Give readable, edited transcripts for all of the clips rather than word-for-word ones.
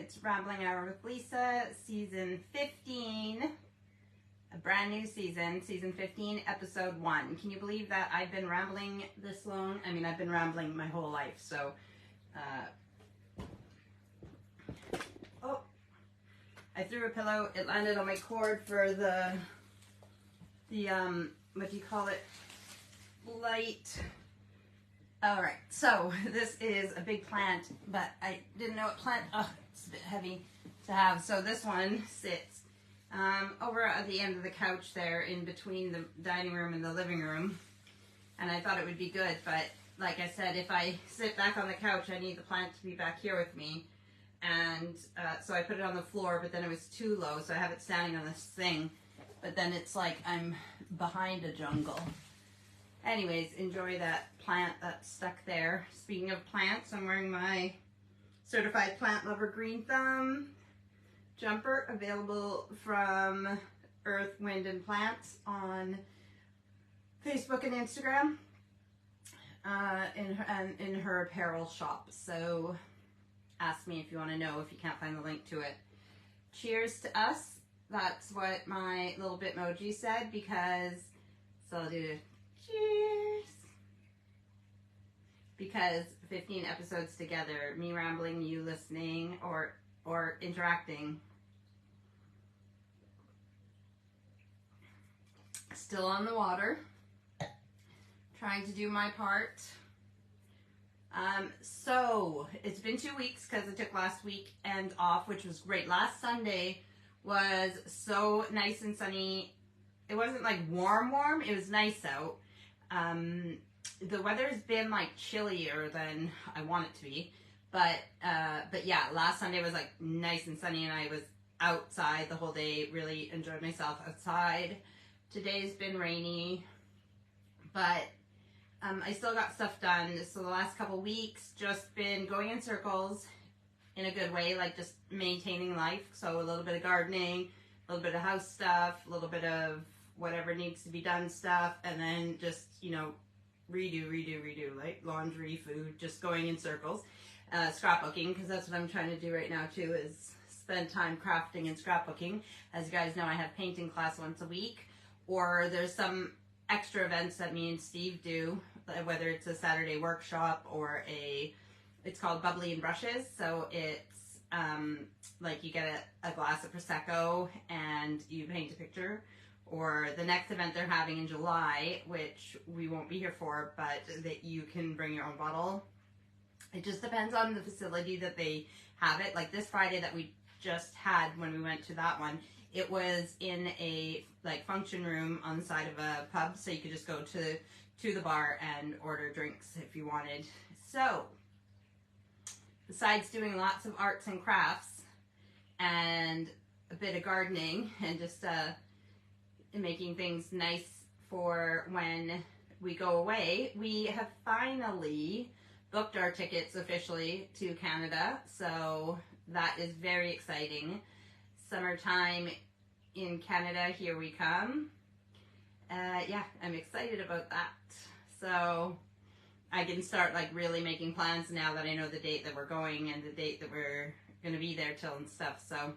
It's Rambling Hour with Lisa, season 15, a brand new season, season 15, episode 1. Can you believe that I've been rambling this long? I mean, I've been rambling my whole life, so, oh, I threw a pillow, it landed on my cord for the what do you call it, light. Alright, so this is a big plant, but I didn't know what plant, it's a bit heavy to have. So this one sits over at the end of the couch there in between the dining room and the living room. And I thought it would be good, but like I said, if I sit back on the couch, I need the plant to be back here with me. And so I put it on the floor, but then it was too low, so I have it standing on this thing. But then it's like I'm behind a jungle. Anyways, enjoy that plant that's stuck there. Speaking of plants, I'm wearing my Certified Plant Lover Green Thumb jumper, available from Earth, Wind, and Plants on Facebook and Instagram, in her apparel shop. So ask me if you want to know if you can't find the link to it. Cheers to us. That's what my little Bitmoji said, because, so I'll do cheers. Because 15 episodes together, me rambling, you listening, or interacting. Still on the water. Trying to do my part. So, it's been 2 weeks because I took last weekend off, which was great. Last Sunday was so nice and sunny. It wasn't like warm, it was nice out. The weather's been like chillier than I want it to be, but yeah, last Sunday was like nice and sunny, and I was outside the whole day, really enjoyed myself outside. Today's been rainy, but I still got stuff done. So the last couple weeks, just been going in circles in a good way, like just maintaining life. So a little bit of gardening, a little bit of house stuff, a little bit of whatever needs to be done stuff, and then just, you know, redo, like laundry, food, just going in circles. Scrapbooking, because that's what I'm trying to do right now too, is spend time crafting and scrapbooking. As you guys know, I have painting class once a week, or there's some extra events that me and Steve do, whether it's a Saturday workshop or it's called Bubbly and Brushes. So it's like you get a glass of Prosecco and you paint a picture. Or the next event they're having in July, which we won't be here for, but that you can bring your own bottle. It just depends on the facility that they have it. Like this Friday that we just had when we went to that one, it was in a like function room on the side of a pub, so you could just go to the bar and order drinks if you wanted. So, besides doing lots of arts and crafts and a bit of gardening and just making things nice for when we go away, we have finally booked our tickets officially to Canada, so that is very exciting. Summertime in Canada, here we come. Yeah, I'm excited about that. So I can start like really making plans now that I know the date that we're going and the date that we're going to be there till and stuff. So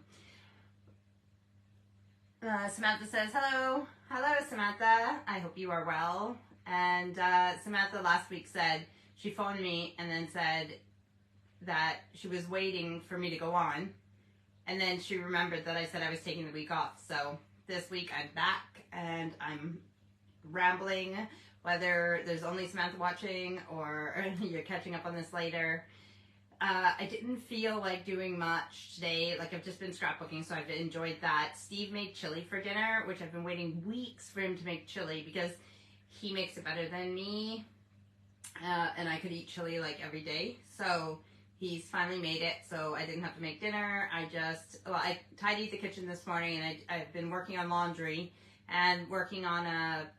Samantha says, hello. Hello, Samantha. I hope you are well. And Samantha last week said, she phoned me and then said that she was waiting for me to go on. And then she remembered that I said I was taking the week off. So this week I'm back and I'm rambling, whether there's only Samantha watching or you're catching up on this later. I didn't feel like doing much today. Like I've just been scrapbooking, so I've enjoyed that. Steve made chili for dinner, which I've been waiting weeks for him to make chili because he makes it better than me. And I could eat chili like every day. So he's finally made it, so I didn't have to make dinner. I tidied the kitchen this morning, and I've been working on laundry and working on a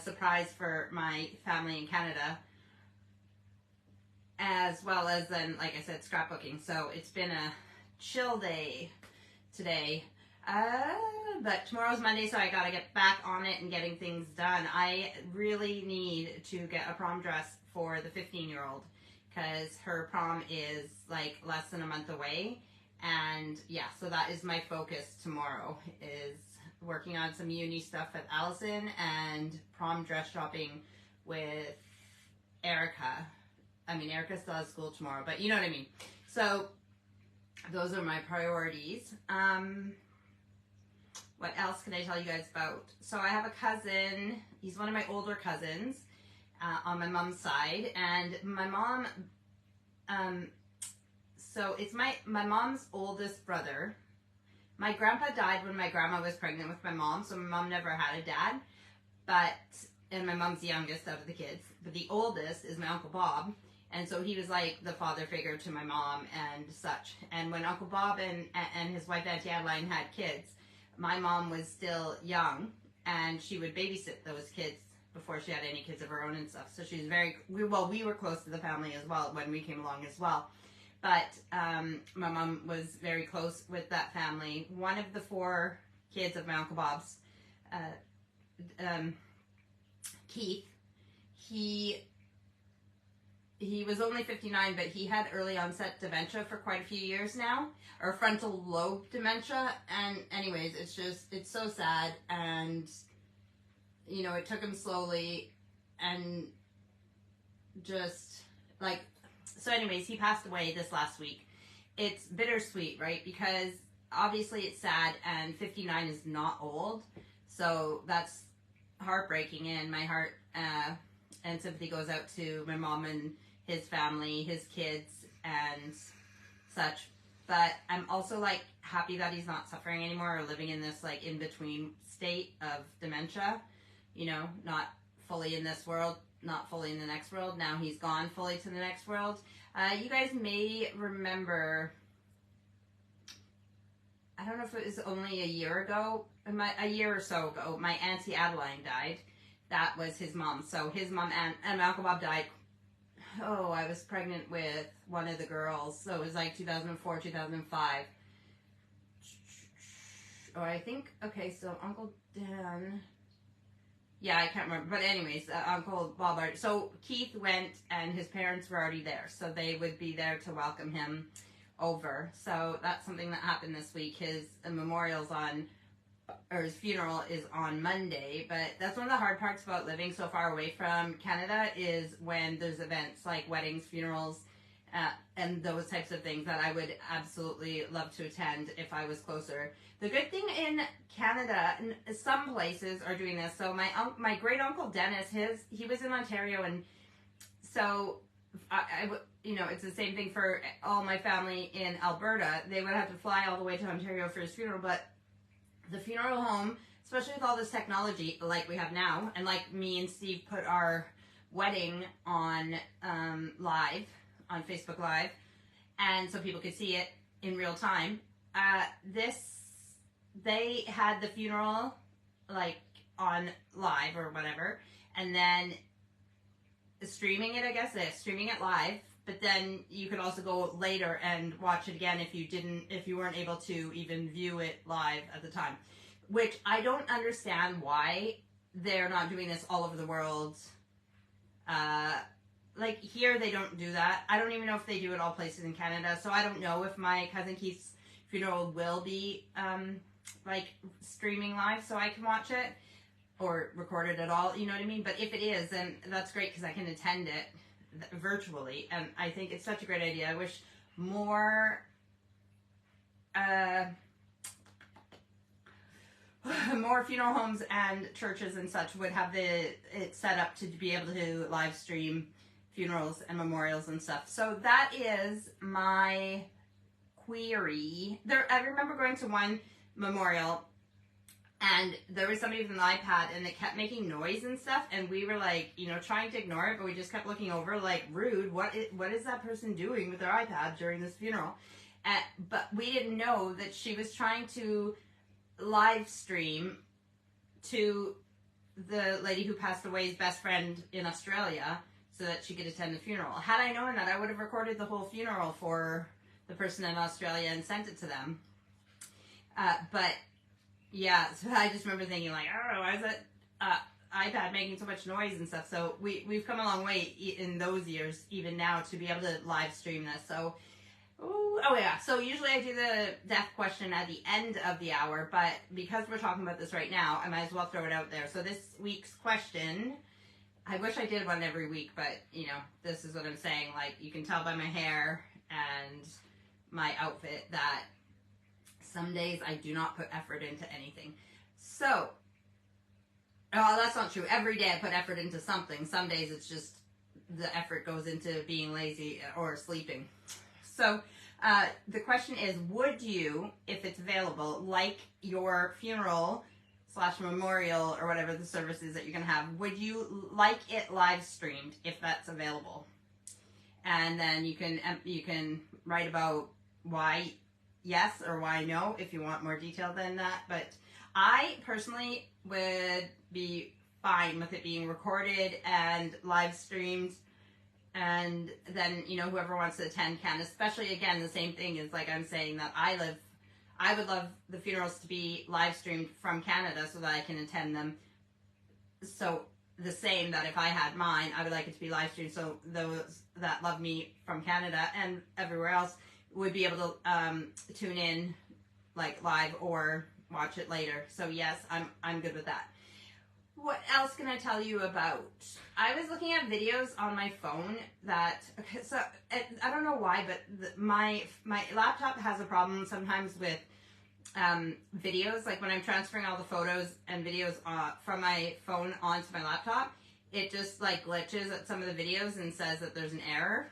surprise for my family in Canada, as well as then, like I said, scrapbooking. So it's been a chill day today. But tomorrow's Monday, so I gotta get back on it and getting things done. I really need to get a prom dress for the 15-year-old. because her prom is like less than a month away. And yeah, so that is my focus tomorrow, is working on some uni stuff with Allison and prom dress shopping with Erica. I mean, Erica still has school tomorrow, but you know what I mean. So those are my priorities. What else can I tell you guys about? So I have a cousin. He's one of my older cousins on my mom's side. And my mom, so it's my mom's oldest brother. My grandpa died when my grandma was pregnant with my mom, so my mom never had a dad. And my mom's the youngest out of the kids. But the oldest is my Uncle Bob. And so he was like the father figure to my mom and such. And when Uncle Bob and his wife Auntie Adeline had kids, my mom was still young, and she would babysit those kids before she had any kids of her own and stuff. So she was we were close to the family as well when we came along as well. But my mom was very close with that family. One of the 4 kids of my Uncle Bob's, Keith, he was only 59, but he had early onset dementia for quite a few years now, or frontal lobe dementia. And anyways, it's so sad. And, you know, it took him slowly and just like, so anyways, he passed away this last week. It's bittersweet, right? Because obviously it's sad, and 59 is not old. So that's heartbreaking, and my heart and sympathy goes out to my mom and his family, his kids and such. But I'm also like happy that he's not suffering anymore or living in this like in between state of dementia, you know, not fully in this world, not fully in the next world. Now he's gone fully to the next world. You guys may remember, I don't know if it was only a year ago, a year or so ago, my Auntie Adeline died. That was his mom. So his mom and my Uncle Bob died. Oh, I was pregnant with one of the girls. So it was like 2004, 2005. Or I think, okay, so Uncle Dan. Yeah, I can't remember. But anyways, Uncle Bob. So Keith went, and his parents were already there. So they would be there to welcome him over. So that's something that happened this week. His memorial's on, or his funeral is on Monday. But that's one of the hard parts about living so far away from Canada, is when there's events like weddings, funerals, and those types of things that I would absolutely love to attend if I was closer. The good thing in Canada, some places are doing this. So my great uncle Dennis, he was in Ontario, and so you know, it's the same thing for all my family in Alberta. They would have to fly all the way to Ontario for his funeral, but the funeral home, especially with all this technology like we have now, and like me and Steve put our wedding on live, on Facebook Live, and so people could see it in real time. They had the funeral like on live or whatever, and then streaming it, I guess, streaming it live, but then you could also go later and watch it again if you weren't able to even view it live at the time, which I don't understand why they're not doing this all over the world. Like here, they don't do that. I don't even know if they do it all places in Canada, so I don't know if my cousin Keith's funeral will be like streaming live so I can watch it, or record it at all, you know what I mean? But if it is, then that's great, because I can attend it virtually, and I think it's such a great idea. I wish more more funeral homes and churches and such would have it set up to be able to live stream funerals and memorials and stuff. So that is my query. I remember going to one memorial, and there was somebody with an iPad, and it kept making noise and stuff, and we were like, you know, trying to ignore it, but we just kept looking over like, rude, what is that person doing with their iPad during this funeral? But we didn't know that she was trying to live stream to the lady who passed away's best friend in Australia so that she could attend the funeral. Had I known that, I would have recorded the whole funeral for the person in Australia and sent it to them. But yeah, so I just remember thinking like, I don't know, why is it? iPad making so much noise and stuff. So we've come a long way in those years, even now, to be able to live stream this. So, oh yeah. So usually I do the death question at the end of the hour, but because we're talking about this right now, I might as well throw it out there. So this week's question, I wish I did one every week, but you know, this is what I'm saying. Like, you can tell by my hair and my outfit that some days I do not put effort into anything. So, oh, that's not true. Every day I put effort into something. Some days it's just the effort goes into being lazy or sleeping. So, the question is, would you, if it's available, like your funeral / memorial or whatever the service is that you're going to have, would you like it live streamed if that's available? And then you can write about why yes or why no if you want more detail than that. But I personally would be fine with it being recorded and live streamed, and then, you know, whoever wants to attend can. Especially, again, the same thing is, like I'm saying, that I would love the funerals to be live streamed from Canada so that I can attend them. So the same that if I had mine, I would like it to be live streamed so those that love me from Canada and everywhere else would be able to tune in, like, live or watch it later. So yes, I'm good with that. What else can I tell you about? I was looking at videos on my phone that, okay, so I don't know why, but my laptop has a problem sometimes with videos. Like when I'm transferring all the photos and videos from my phone onto my laptop, it just like glitches at some of the videos and says that there's an error.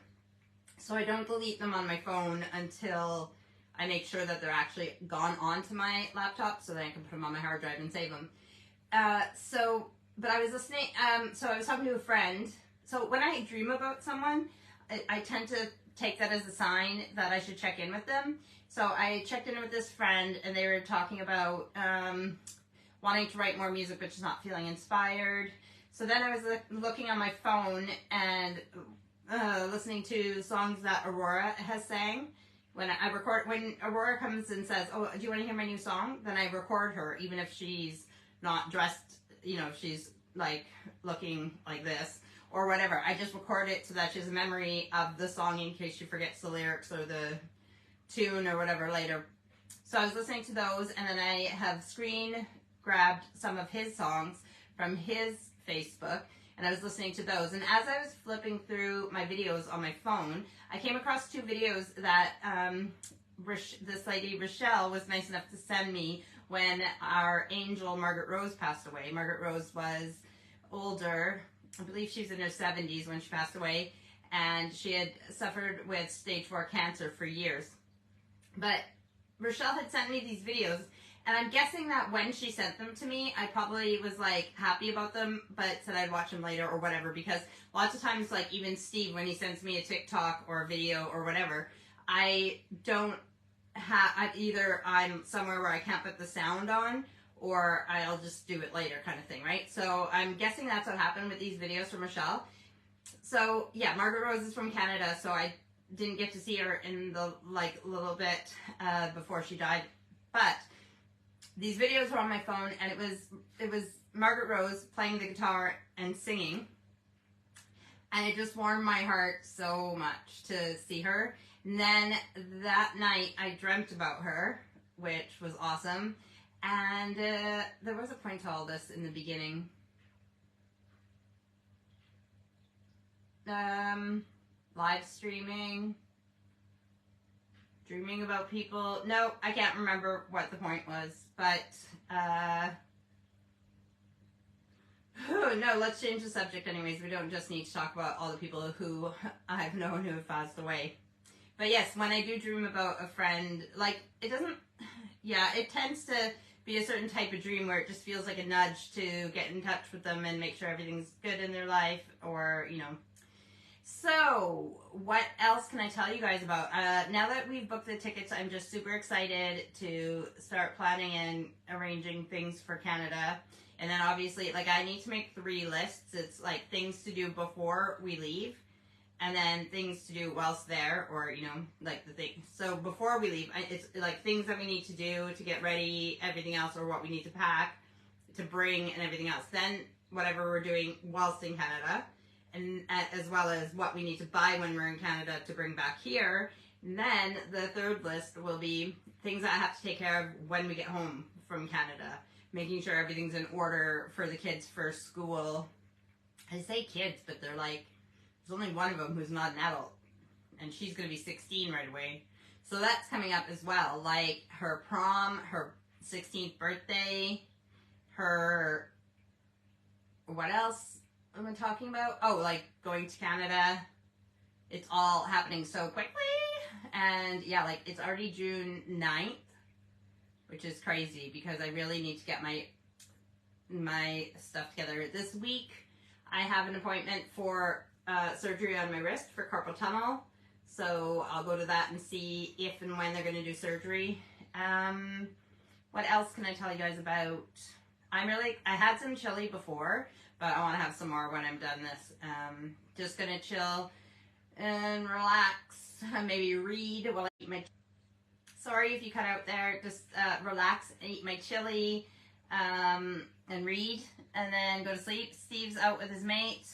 So I don't delete them on my phone until I make sure that they're actually gone onto my laptop so that I can put them on my hard drive and save them. But I was listening, so I was talking to a friend. So when I dream about someone, I tend to take that as a sign that I should check in with them. So I checked in with this friend, and they were talking about wanting to write more music but just not feeling inspired. So then I was looking on my phone and listening to songs that Aurora has sang. When Aurora comes and says, "Oh, do you want to hear my new song?" Then I record her, even if she's not dressed, you know, if she's like looking like this or whatever. I just record it so that she has a memory of the song in case she forgets the lyrics or the tune or whatever later. So I was listening to those, and then I have screen grabbed some of his songs from his Facebook, and I was listening to those. And as I was flipping through my videos on my phone, I came across two videos that this lady, RHwL, was nice enough to send me when our angel, Margaret Rose, passed away. Margaret Rose was older. I believe she was in her 70s when she passed away, and she had suffered with stage 4 cancer for years. But RHwL had sent me these videos, and I'm guessing that when she sent them to me, I probably was like happy about them, but said I'd watch them later or whatever, because lots of times, like even Steve, when he sends me a TikTok or a video or whatever, I don't have, either I'm somewhere where I can't put the sound on, or I'll just do it later kind of thing, right? So I'm guessing that's what happened with these videos from RHwL. So yeah, Margaret Rose is from Canada, so I didn't get to see her in the like little bit before she died, but these videos were on my phone, and it was Margaret Rose playing the guitar and singing, and it just warmed my heart so much to see her. And then that night I dreamt about her, which was awesome. And there was a point to all this in the beginning. Live streaming, dreaming about people. No, I can't remember what the point was, but no, let's change the subject anyways. We don't just need to talk about all the people who I've known who have passed away. But yes, when I do dream about a friend, like, it doesn't, yeah, it tends to be a certain type of dream where it just feels like a nudge to get in touch with them and make sure everything's good in their life, or, you know. So, what else can I tell you guys about? Now that we've booked the tickets, I'm just super excited to start planning and arranging things for Canada. And then obviously, like, I need to make 3 lists. It's like things to do before we leave, and then things to do whilst there, or, you know, like the thing. So before we leave, it's like things that we need to do to get ready, everything else, or what we need to pack, to bring, and everything else. Then whatever we're doing whilst in Canada, and as well as what we need to buy when we're in Canada to bring back here. And then the third list will be things that I have to take care of when we get home from Canada, making sure everything's in order for the kids for school. I say kids, but they're like, there's only one of them who's not an adult, and she's going to be 16 right away. So that's coming up as well, like her prom, her 16th birthday, her, what else am I talking about? Oh, like going to Canada. It's all happening so quickly. And yeah, like it's already June 9th, which is crazy because I really need to get my stuff together. This week, I have an appointment for surgery on my wrist for carpal tunnel. So I'll go to that and see if and when they're going to do surgery. What else can I tell you guys about? I had some chili before, but I want to have some more when I'm done this. Just going to chill and relax, maybe read while I eat my, sorry if you cut out there, just relax and eat my chili, and read, and then go to sleep. Steve's out with his mate.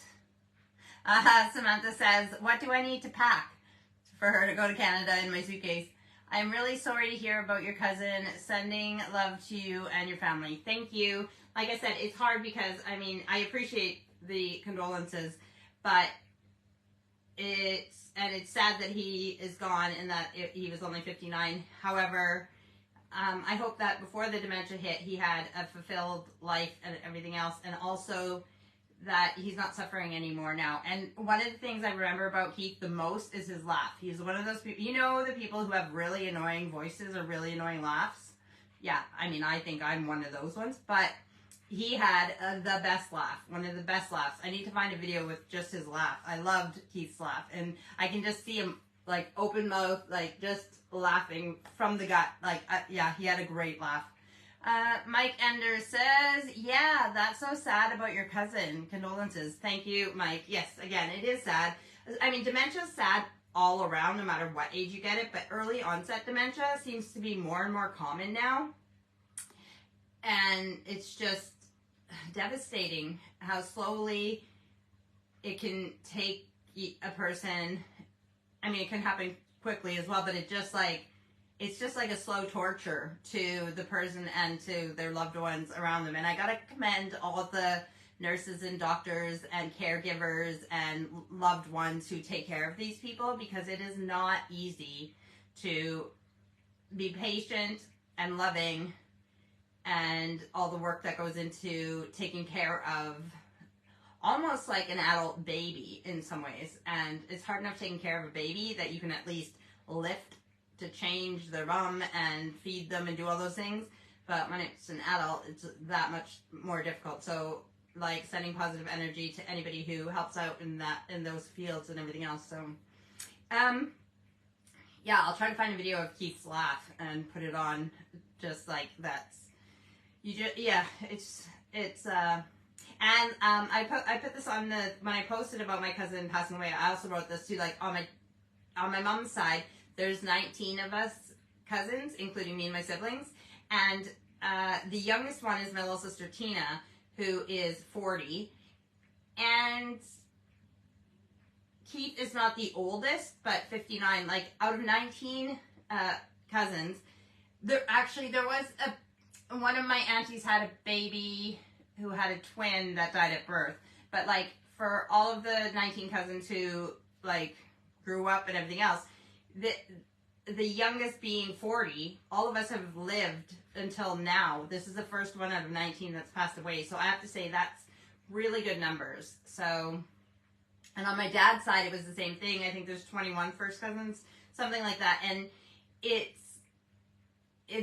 Samantha says, what do I need to pack for her to go to Canada in my suitcase? I'm really sorry to hear about your cousin. Sending love to you and your family. Thank you. Like I said, it's hard because, I mean, I appreciate the condolences, but it's sad that he is gone and that he was only 59. However, I hope that before the dementia hit, he had a fulfilled life and everything else, and also that he's not suffering anymore now. And one of the things I remember about Keith the most is his laugh. He's one of those people, you know, the people who have really annoying voices or really annoying laughs. Yeah, I mean, I think I'm one of those ones, but he had the best laugh, one of the best laughs. I need to find a video with just his laugh. I loved Keith's laugh, and I can just see him like open mouth, like just laughing from the gut. Like, yeah, he had a great laugh. Mike Ender says, yeah, that's so sad about your cousin. Condolences. Thank you, Mike. Yes, again, it is sad. I mean, dementia is sad all around, no matter what age you get it, but early onset dementia seems to be more and more common now. And it's just devastating how slowly it can take a person. I mean, it can happen quickly as well, but it's just like a slow torture to the person and to their loved ones around them. And I gotta commend all of the nurses and doctors and caregivers and loved ones who take care of these people, because it is not easy to be patient and loving, and all the work that goes into taking care of almost like an adult baby in some ways. And it's hard enough taking care of a baby that you can at least lift to change their bum and feed them and do all those things. But when it's an adult, it's that much more difficult. So, like, sending positive energy to anybody who helps out in those fields and everything else. So, yeah, I'll try to find a video of Keith's laugh and put it on. Just like that's, yeah, and I put this on when I posted about my cousin passing away. I also wrote this too, like on my mom's side, there's 19 of us cousins, including me and my siblings, and the youngest one is my little sister Tina, who is 40, and Keith is not the oldest, but 59. Like, out of 19 cousins, there was one of my aunties had a baby who had a twin that died at birth. But like, for all of the 19 cousins who like grew up and everything else, the youngest being 40, all of us have lived until now. This is the first one out of 19 that's passed away. So I have to say that's really good numbers. So, and on my dad's side, it was the same thing. I think there's 21 first cousins, something like that. And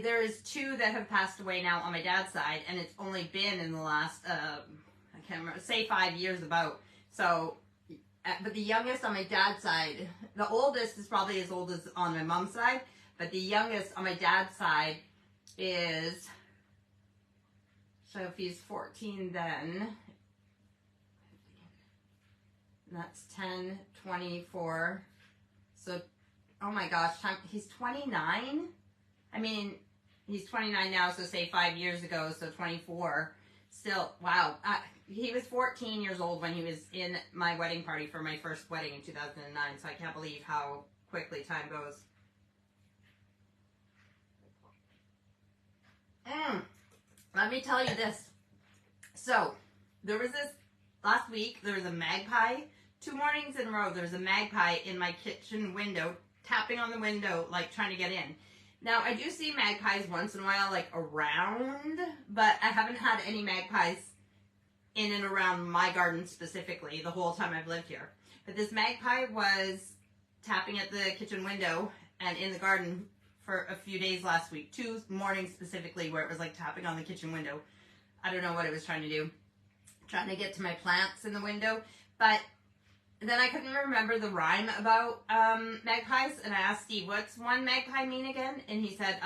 there is 2 that have passed away now on my dad's side, and it's only been in the last, I can't remember, say 5 years about. So, but the youngest on my dad's side, the oldest is probably as old as on my mom's side, but the youngest on my dad's side is, so if he's 14 then, that's 10, 24, so, oh my gosh, he's 29? I mean, he's 29 now, so say 5 years ago, so 24. Still, wow. He was 14 years old when he was in my wedding party for my first wedding in 2009, so I can't believe how quickly time goes. Let me tell you this. So, there was this, last week, there was a magpie. 2 mornings in a row, there was a magpie in my kitchen window, tapping on the window, like trying to get in. Now, I do see magpies once in a while, like around, but I haven't had any magpies in and around my garden specifically the whole time I've lived here. But this magpie was tapping at the kitchen window and in the garden for a few days last week. 2 mornings specifically where it was like tapping on the kitchen window. I don't know what it was trying to do. Trying to get to my plants in the window. But then I couldn't remember the rhyme about magpies. And I asked Steve, what's one magpie mean again? And he said,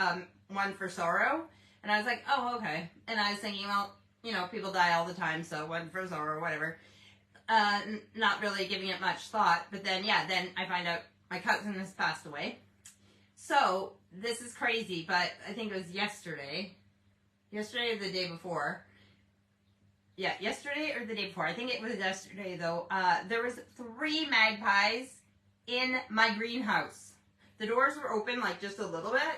one for sorrow. And I was like, oh, okay. And I was thinking, well, you know, people die all the time, so one for sorrow or whatever. Not really giving it much thought. But then, yeah, then I find out my cousin has passed away. So, this is crazy, but I think it was yesterday. Yesterday or the day before. Yeah, yesterday or the day before. I think it was yesterday, though. There was 3 magpies in my greenhouse. The doors were open, like, just a little bit.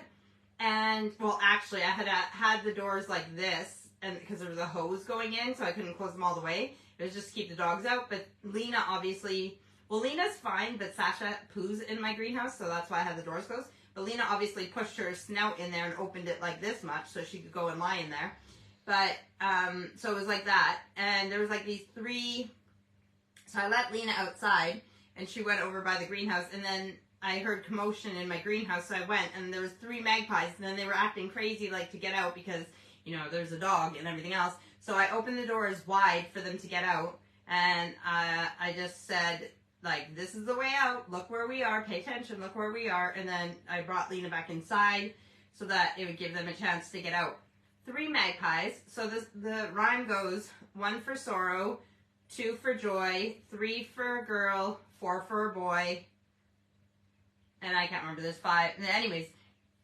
And, well, actually, I had the doors like this, and because there was a hose going in, so I couldn't close them all the way. It was just to keep the dogs out. But Lena obviously... Well, Lena's fine, but Sasha poos in my greenhouse, so that's why I had the doors closed. But Lena obviously pushed her snout in there and opened it like this much so she could go and lie in there. But, so it was like that. And there was like these 3, so I let Lena outside and she went over by the greenhouse, and then I heard commotion in my greenhouse, so I went, and there was 3 magpies, and then they were acting crazy like to get out because, you know, there's a dog and everything else. So I opened the doors wide for them to get out, and I just said, like, this is the way out, look where we are, pay attention, look where we are, and then I brought Lena back inside so that it would give them a chance to get out. 3 magpies, so the rhyme goes, 1 for sorrow, 2 for joy, 3 for a girl, 4 for a boy, and I can't remember, there's 5, anyways,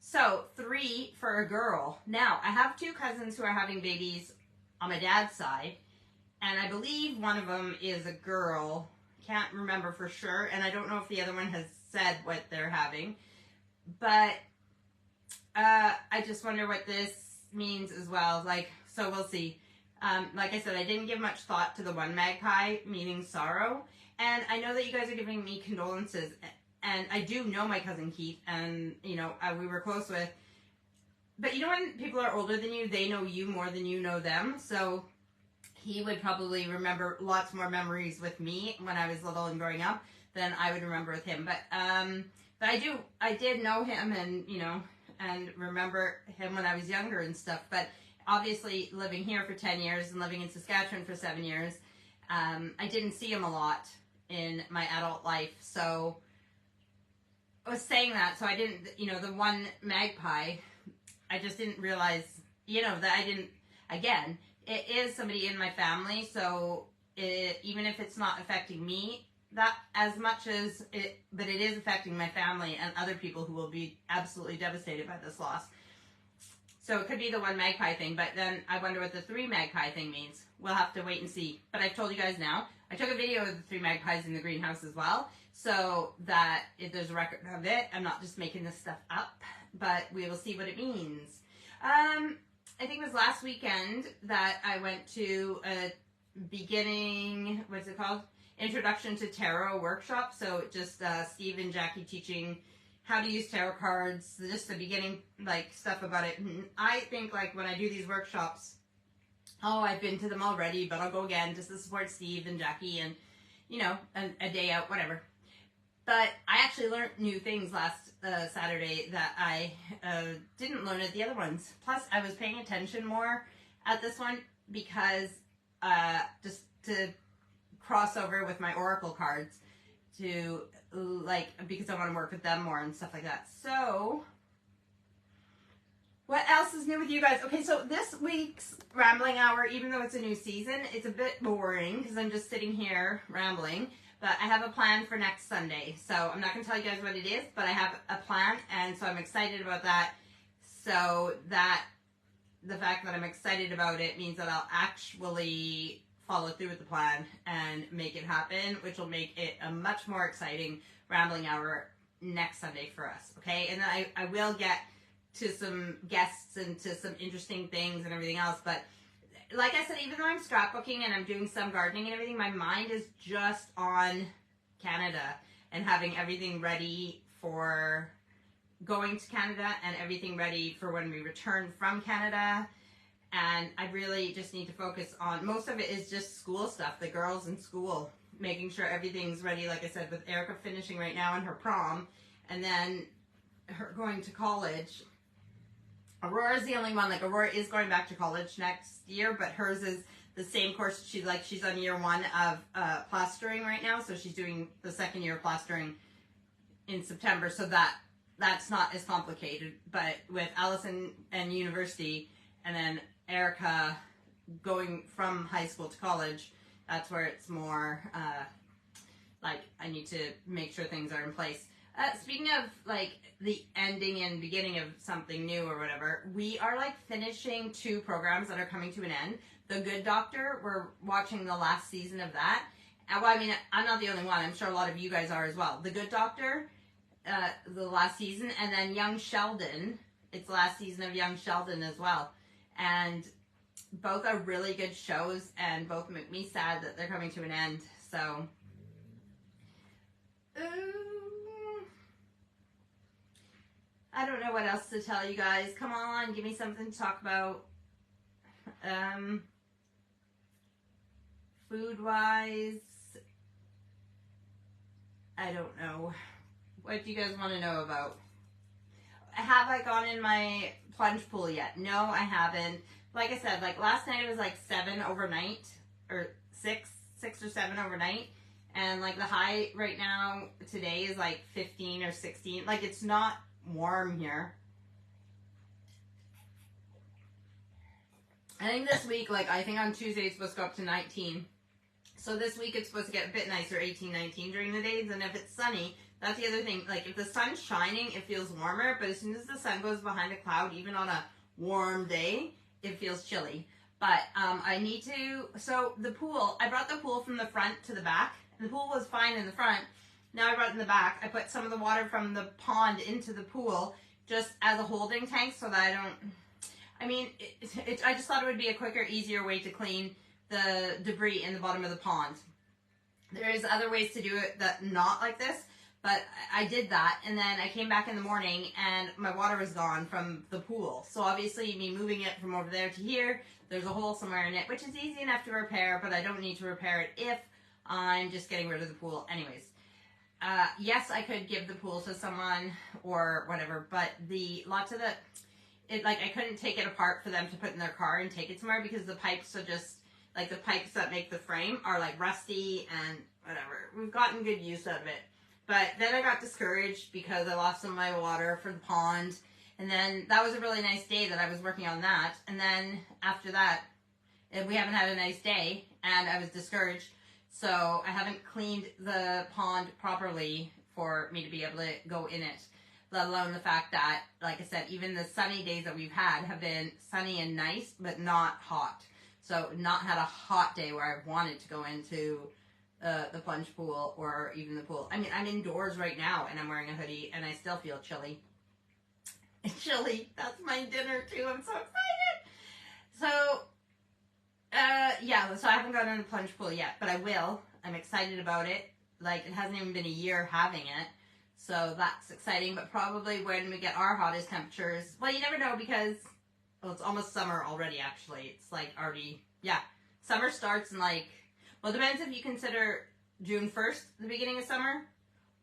so 3 for a girl. Now, I have 2 cousins who are having babies on my dad's side, and I believe one of them is a girl. Can't remember for sure, and I don't know if the other one has said what they're having, but I just wonder what this means as well. Like, so we'll see. Like I said, I didn't give much thought to the one magpie, meaning sorrow, and I know that you guys are giving me condolences, and I do know my cousin Keith, and, you know, we were close with, but you know when people are older than you, they know you more than you know them, so he would probably remember lots more memories with me when I was little and growing up than I would remember with him. But I did know him, and, you know, and remember him when I was younger and stuff. But obviously living here for 10 years and living in Saskatchewan for 7 years, I didn't see him a lot in my adult life. So I was saying that, so I didn't, you know, the one magpie, I just didn't realize, you know, that I didn't, again, it is somebody in my family, so even if it's not affecting me that as much as it, but it is affecting my family and other people who will be absolutely devastated by this loss. So it could be the one magpie thing, but then I wonder what the 3 magpie thing means. We'll have to wait and see. But I've told you guys now, I took a video of the 3 magpies in the greenhouse as well, so that if there's a record of it, I'm not just making this stuff up, but we will see what it means. I think it was last weekend that I went to a beginning, what's it called? Introduction to Tarot workshop. So just Steve and Jackie teaching how to use tarot cards, just the beginning, like, stuff about it. And I think, like, when I do these workshops, oh, I've been to them already, but I'll go again just to support Steve and Jackie and, you know, a day out, whatever. But I actually learned new things last Saturday that I didn't learn at the other ones. Plus, I was paying attention more at this one because just to cross over with my oracle cards to, like, because I want to work with them more and stuff like that. So, what else is new with you guys? Okay, so this week's rambling hour, even though it's a new season, it's a bit boring because I'm just sitting here rambling. But I have a plan for next Sunday. So I'm not going to tell you guys what it is, but I have a plan, and so I'm excited about that. So that the fact that I'm excited about it means that I'll actually follow through with the plan and make it happen, which will make it a much more exciting rambling hour next Sunday for us, okay? And then I will get to some guests and to some interesting things and everything else, but like I said, even though I'm scrapbooking and I'm doing some gardening and everything, my mind is just on Canada and having everything ready for going to Canada and everything ready for when we return from Canada. And I really just need to focus on, most of it is just school stuff, the girls in school, making sure everything's ready, like I said, with Erica finishing right now in her prom, and then her going to college. Aurora's the only one, like Aurora is going back to college next year, but hers is the same course. She's on year 1 of plastering right now, so she's doing the second year of plastering in September, so that's not as complicated. But with Allison and university, and then Erica going from high school to college, that's where it's more like I need to make sure things are in place. Speaking of like the ending and beginning of something new or whatever, we are like finishing 2 programs that are coming to an end. The Good Doctor, we're watching the last season of that. Well, I mean, I'm not the only one. I'm sure a lot of you guys are as well. The Good Doctor, the last season, and then Young Sheldon. It's the last season of Young Sheldon as well. And both are really good shows, and both make me sad that they're coming to an end. So, I don't know what else to tell you guys. Come on, give me something to talk about. Food-wise, I don't know. What do you guys want to know about? Have I gone in my plunge pool yet? No, I haven't. Like I said, like last night it was like 7 overnight, or 6 or 7 overnight. And like the high right now today is like 15 or 16. Like it's not warm here. I think this week, like I think on Tuesday it's supposed to go up to 19. So this week it's supposed to get a bit nicer, 18, 19 during the days. And if it's sunny, that's the other thing. Like if the sun's shining, it feels warmer. But as soon as the sun goes behind a cloud, even on a warm day, it feels chilly. But I need to, so the pool, I brought the pool from the front to the back. The pool was fine in the front. Now I brought it in the back. I put some of the water from the pond into the pool just as a holding tank so that I don't, I mean, I just thought it would be a quicker, easier way to clean the debris in the bottom of the pond. There is other ways to do it that not like this, but I did that, and then I came back in the morning and my water was gone from the pool. So obviously me moving it from over there to here, there's a hole somewhere in it, which is easy enough to repair, but I don't need to repair it if I'm just getting rid of the pool anyways. Yes, I could give the pool to someone or whatever, but lots of like I couldn't take it apart for them to put in their car and take it somewhere because the pipes are just, like the pipes that make the frame are like rusty and whatever. We've gotten good use out of it. But then I got discouraged because I lost some of my water for the pond. And then that was a really nice day that I was working on that. And then after that, we haven't had a nice day and I was discouraged. So I haven't cleaned the pond properly for me to be able to go in it. Let alone the fact that, like I said, even the sunny days that we've had have been sunny and nice, but not hot. So not had a hot day where I've wanted to go into the plunge pool or even the pool. I mean, I'm indoors right now and I'm wearing a hoodie and I still feel chilly. Chilly. That's my dinner too. I'm so excited. So, yeah, so I haven't gone in the plunge pool yet, but I will. I'm excited about it. Like, it hasn't even been a year having it. So that's exciting, but probably when we get our hottest temperatures, well, you never know because, well, it's almost summer already, actually. It's like already, yeah. Summer starts in like, well, it depends if you consider June 1st the beginning of summer,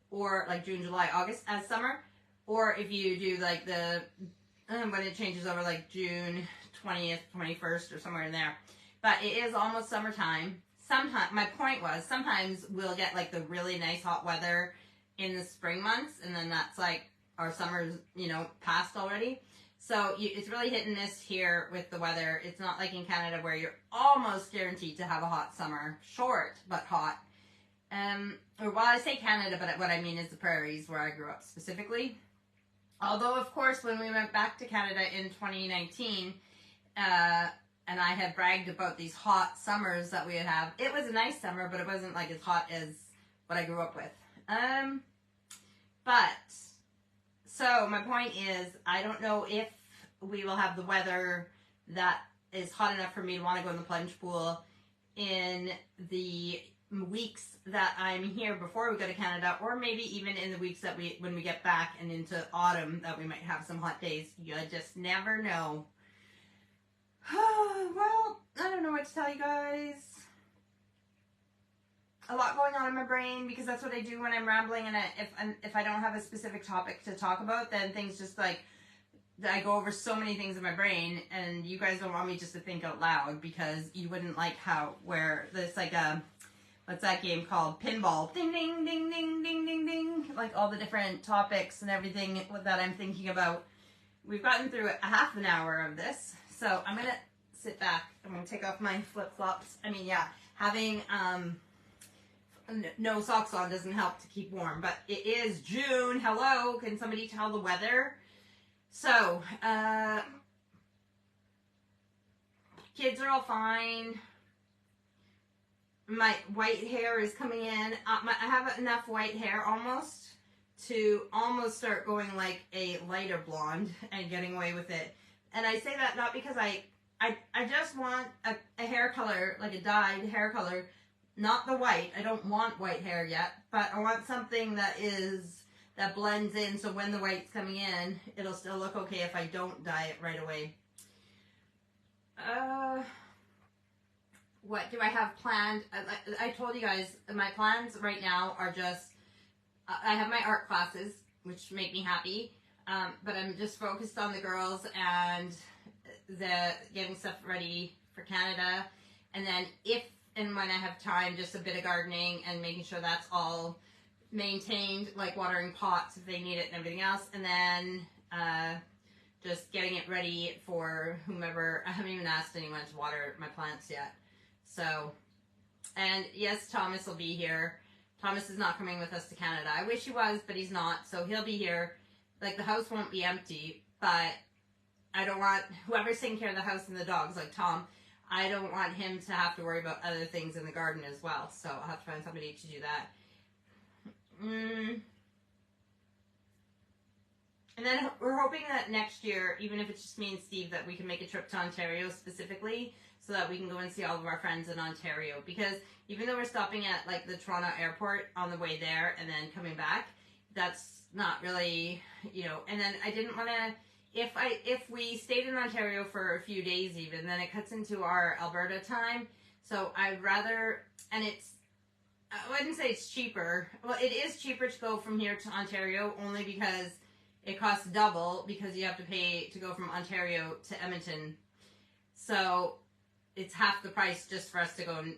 or like June, July, August as summer, or if you do like the, when it changes over like June 20th, 21st, or somewhere in there. But it is almost summertime. Sometimes, my point was, sometimes we'll get like the really nice hot weather in the spring months, and then that's like our summer's, you know, passed already. So it's really hit and miss here with the weather. It's not like in Canada where you're almost guaranteed to have a hot summer. Short, but hot. Or well, I say Canada, but what I mean is the prairies where I grew up specifically. Although, of course, when we went back to Canada in 2019, and I had bragged about these hot summers that we would have. It was a nice summer, but it wasn't like as hot as what I grew up with. But, so my point is, I don't know if we will have the weather that is hot enough for me to want to go in the plunge pool in the weeks that I'm here before we go to Canada, or maybe even in the weeks that when we get back and into autumn, that we might have some hot days. You just never know. Well, I don't know what to tell you guys. A lot going on in my brain, because that's what I do when I'm rambling, and if I don't have a specific topic to talk about, then things just like, I go over so many things in my brain, and you guys don't want me just to think out loud, because you wouldn't like where there's like what's that game called? Pinball. Ding, ding, ding, ding, ding, ding, ding. Like all the different topics and everything that I'm thinking about. We've gotten through a half an hour of this, so I'm going to sit back. I'm going to take off my flip-flops. I mean, yeah, having no socks on doesn't help to keep warm, but it is June. Hello, can somebody tell the weather? So, kids are all fine. My white hair is coming in. I have enough white hair almost to almost start going like a lighter blonde and getting away with it. And I say that not because I just want a hair color, like a dyed hair color, not the white. I don't want white hair yet, but I want something that blends in, so when the white's coming in, it'll still look okay if I don't dye it right away. What do I have planned? I told you guys, my plans right now are just, I have my art classes, which make me happy, but I'm just focused on the girls and getting stuff ready for Canada, and then if and when I have time, just a bit of gardening and making sure that's all maintained, like watering pots if they need it and everything else, and then just getting it ready for whomever. I haven't even asked anyone to water my plants yet. So, and yes, Thomas will be here. Thomas is not coming with us to Canada. I wish he was, but he's not, so he'll be here. Like, the house won't be empty, but I don't want whoever's taking care of the house and the dogs, like Tom, I don't want him to have to worry about other things in the garden as well, so I'll have to find somebody to do that. And then we're hoping that next year, even if it's just me and Steve, that we can make a trip to Ontario specifically, so that we can go and see all of our friends in Ontario. Because even though we're stopping at like the Toronto airport on the way there and then coming back, that's not really, you know. And then I didn't want to, if we stayed in Ontario for a few days even, then it cuts into our Alberta time. So I'd rather, and it's, I wouldn't say it's cheaper. Well, it is cheaper to go from here to Ontario, only because it costs double, because you have to pay to go from Ontario to Edmonton. So it's half the price just for us to go and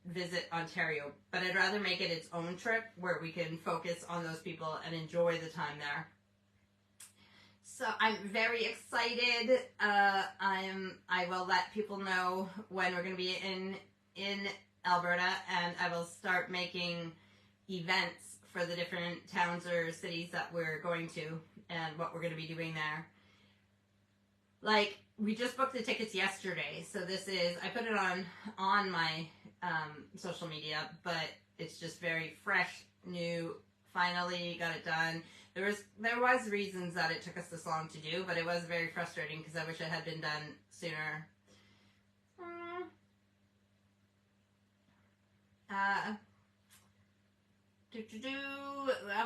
visit Ontario. But I'd rather make it its own trip where we can focus on those people and enjoy the time there. So I'm very excited. I will let people know when we're going to be in Alberta, and I will start making events for the different towns or cities that we're going to and what we're going to be doing there. Like, we just booked the tickets yesterday, so this is, I put it on my social media, but it's just very fresh, new, finally got it done. There was reasons that it took us this long to do, but it was very frustrating because I wish it had been done sooner. I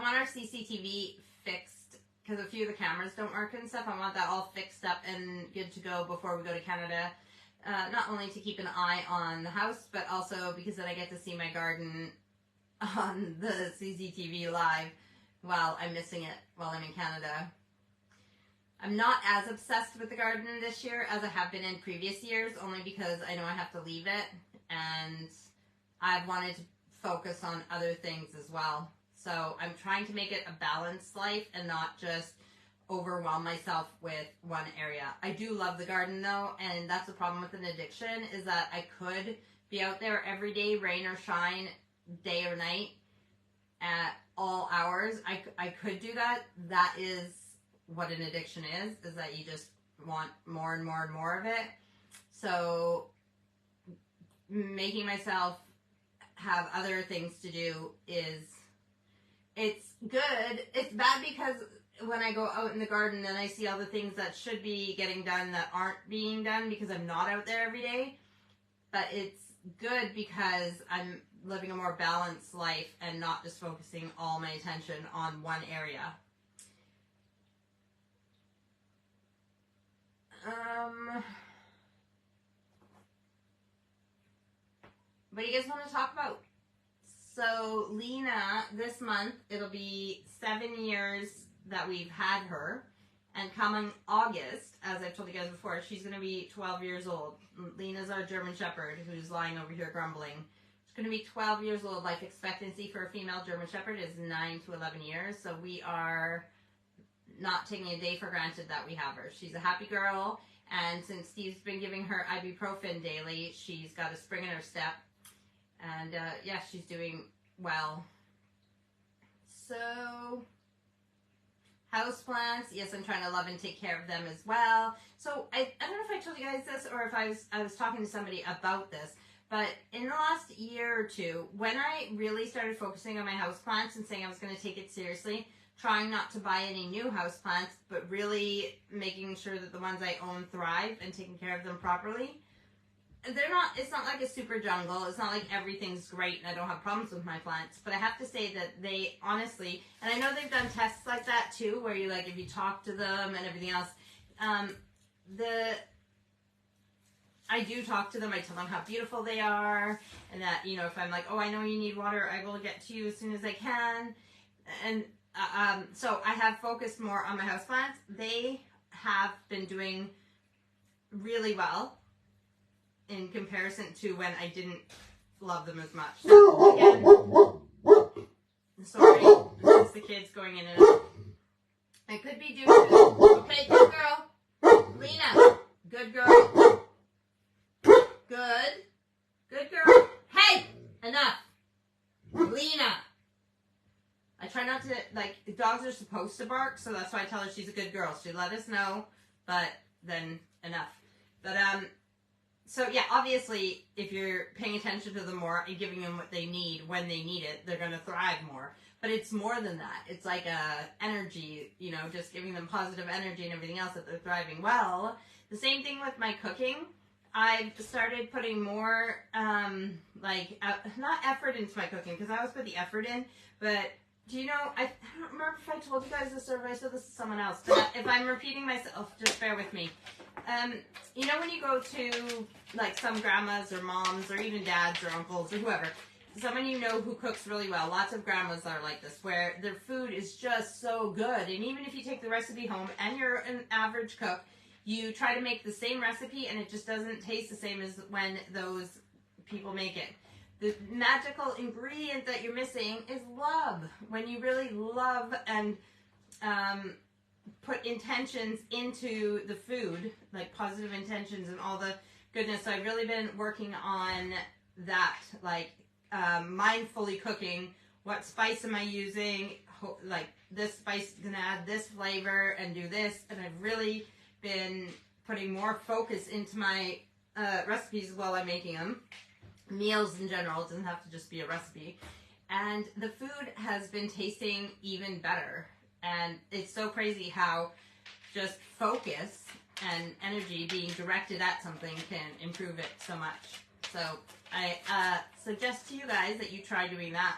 want our CCTV fixed because a few of the cameras don't work and stuff. I want that all fixed up and good to go before we go to Canada. Not only to keep an eye on the house, but also because then I get to see my garden on the CCTV live while I'm missing it while I'm in Canada. I'm not as obsessed with the garden this year as I have been in previous years, only because I know I have to leave it, and I've wanted to focus on other things as well. So I'm trying to make it a balanced life and not just overwhelm myself with one area. I do love the garden though, and that's the problem with an addiction, is that I could be out there every day, rain or shine, day or night, at all hours. I could do that. That is what an addiction is that you just want more and more and more of it. So making myself have other things to do it's good. It's bad because when I go out in the garden and I see all the things that should be getting done that aren't being done because I'm not out there every day. But it's good because I'm living a more balanced life and not just focusing all my attention on one area. What do you guys want to talk about? So Lena, this month, it'll be 7 years that we've had her. And coming August, as I've told you guys before, she's going to be 12 years old. Lena's our German Shepherd who's lying over here grumbling. She's going to be 12 years old. Life expectancy for a female German Shepherd is 9 to 11 years. So we are not taking a day for granted that we have her. She's a happy girl. And since Steve's been giving her ibuprofen daily, she's got a spring in her step. And yeah, she's doing well. So houseplants, yes, I'm trying to love and take care of them as well. So I don't know if I told you guys this or if I was talking to somebody about this, but in the last year or two, when I really started focusing on my houseplants and saying I was going to take it seriously, trying not to buy any new houseplants, but really making sure that the ones I own thrive and taking care of them properly. It's not like a super jungle. It's not like everything's great and I don't have problems with my plants. But I have to say that they honestly, and I know they've done tests like that too, where you like, if you talk to them and everything else, I do talk to them. I tell them how beautiful they are and that, you know, if I'm like, oh, I know you need water, I will get to you as soon as I can. And so I have focused more on my houseplants. They have been doing really well in comparison to when I didn't love them as much. So, again, sorry, this is the kids going in and out. It could be due to, okay, good girl. Lena, good girl. Good girl. Hey, enough. Lena. I try not to, like, dogs are supposed to bark, so that's why I tell her she's a good girl. She let us know, but then enough. But, so yeah, obviously, if you're paying attention to them more and giving them what they need when they need it, they're going to thrive more. But it's more than that. It's like energy, you know, just giving them positive energy and everything else that they're thriving well. The same thing with my cooking. I've started putting more, not effort into my cooking, because I always put the effort in, but do you know, I don't remember if I told you guys this or if I said this to someone else, but if I'm repeating myself, just bear with me. You know when you go to, like, some grandmas or moms or even dads or uncles or whoever, someone you know who cooks really well, lots of grandmas are like this, where their food is just so good, and even if you take the recipe home and you're an average cook, you try to make the same recipe and it just doesn't taste the same as when those people make it. The magical ingredient that you're missing is love. When you really love and put intentions into the food, like positive intentions and all the goodness. So I've really been working on that, like mindfully cooking. What spice am I using? Like, this spice is going to add this flavor and do this. And I've really been putting more focus into my recipes while I'm making them. Meals in general, it doesn't have to just be a recipe. And the food has been tasting even better. And it's so crazy how just focus and energy being directed at something can improve it so much. So I suggest to you guys that you try doing that